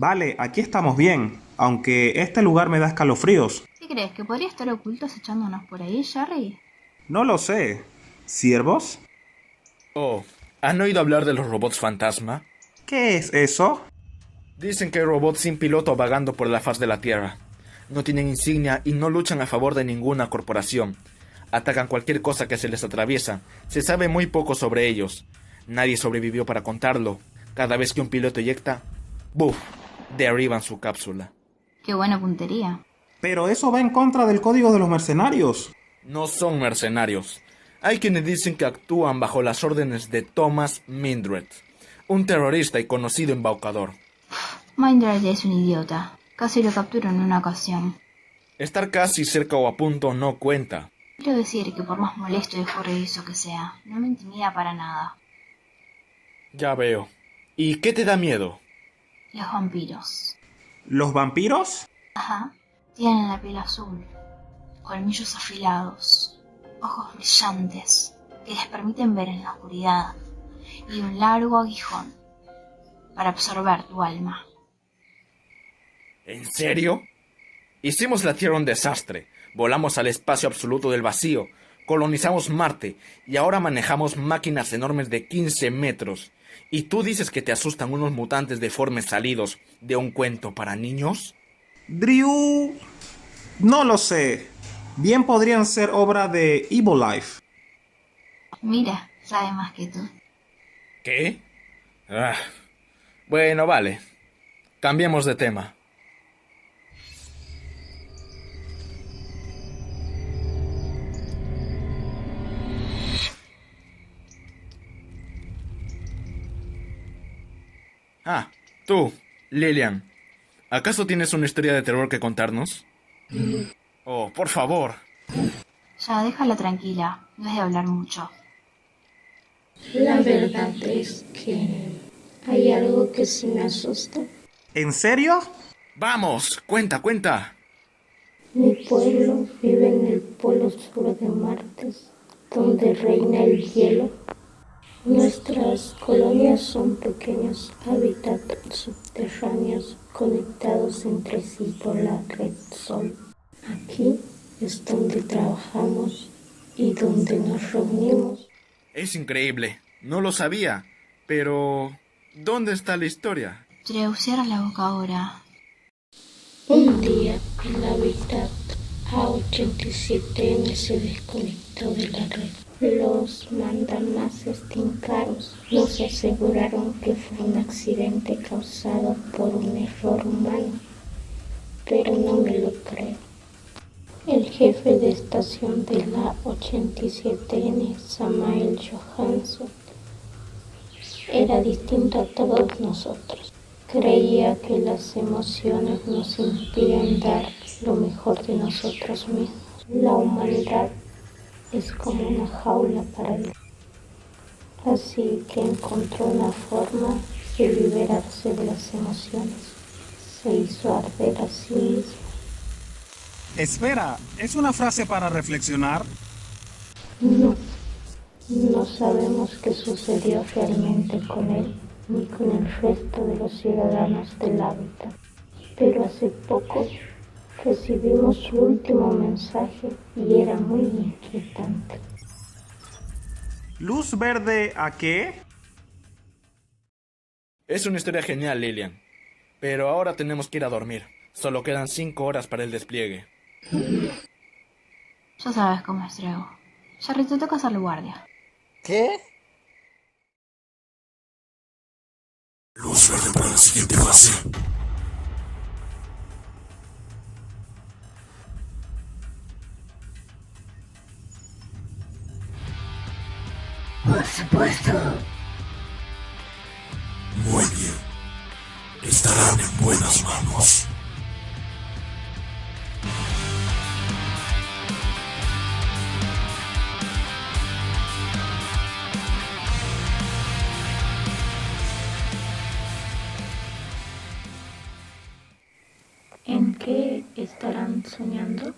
Vale, aquí estamos bien, aunque este lugar me da escalofríos. ¿Qué crees? ¿Que podría estar ocultos echándonos por ahí, Jerry? No lo sé. ¿Ciervos? Oh, ¿han oído hablar de los robots fantasma? ¿Qué es eso? Dicen que hay robots sin piloto vagando por la faz de la Tierra. No tienen insignia y no luchan a favor de ninguna corporación. Atacan cualquier cosa que se les atraviesa. Se sabe muy poco sobre ellos. Nadie sobrevivió para contarlo. Cada vez que un piloto eyecta, ¡buf!, derriban su cápsula. Qué buena puntería. Pero eso va en contra del código de los mercenarios. No son mercenarios. Hay quienes dicen que actúan bajo las órdenes de Thomas Mindred, un terrorista y conocido embaucador. Mindred es un idiota. Casi lo capturo en una ocasión. Estar casi cerca o a punto no cuenta. Quiero decir que por más molesto y escurridizo que sea, no me intimida para nada. Ya veo. ¿Y qué te da miedo? Los vampiros. ¿Los vampiros? Ajá. Tienen la piel azul, colmillos afilados, ojos brillantes que les permiten ver en la oscuridad y un largo aguijón para absorber tu alma. ¿En serio? Hicimos la Tierra un desastre. Volamos al espacio absoluto del vacío. Colonizamos Marte. Y ahora manejamos máquinas enormes de 15 metros. ¿Y tú dices que te asustan unos mutantes deformes salidos de un cuento para niños? Drew... No lo sé. Bien podrían ser obra de Evil Life. Mira, sabe más que tú. ¿Qué? Ah. Bueno, vale. Cambiemos de tema. Ah, tú, Lillian. ¿Acaso tienes una historia de terror que contarnos? Oh, por favor. Ya, déjala tranquila, no es de hablar mucho. La verdad es que hay algo que sí me asusta. ¿En serio? Vamos, cuenta. Mi pueblo vive en el polo sur de Marte, donde reina el hielo. Nuestras colonias son pequeños hábitats subterráneos conectados entre sí por la red Sol. Aquí es donde trabajamos y donde nos reunimos. Es increíble. No lo sabía. Pero... ¿dónde está la historia? Treu, cierra la boca ahora. Un día el hábitat A87N se desconectó de la red. Los mandamases tincaros nos aseguraron que fue un accidente causado por un error humano, pero no me lo creo. El jefe de estación de la 87N, Samael Johansson, era distinto a todos nosotros. Creía que las emociones nos impiden dar lo mejor de nosotros mismos. La humanidad es como una jaula para él. Así que encontró una forma de liberarse de las emociones. Se hizo arder a sí mismo. Espera, ¿es una frase para reflexionar? No sabemos qué sucedió realmente con él ni con el resto de los ciudadanos del hábitat. Pero hace poco recibimos su último mensaje y era muy inquietante. ¿Luz verde a qué? Es una historia genial, Lillian. Pero ahora tenemos que ir a dormir. Solo quedan 5 horas para el despliegue. Ya sabes cómo es Treu. Jerry, te toca hacerle guardia. ¿Qué? Luz verde para la siguiente fase. Por supuesto. Muy bien. Estarán en buenas manos. ¿En qué estarán soñando?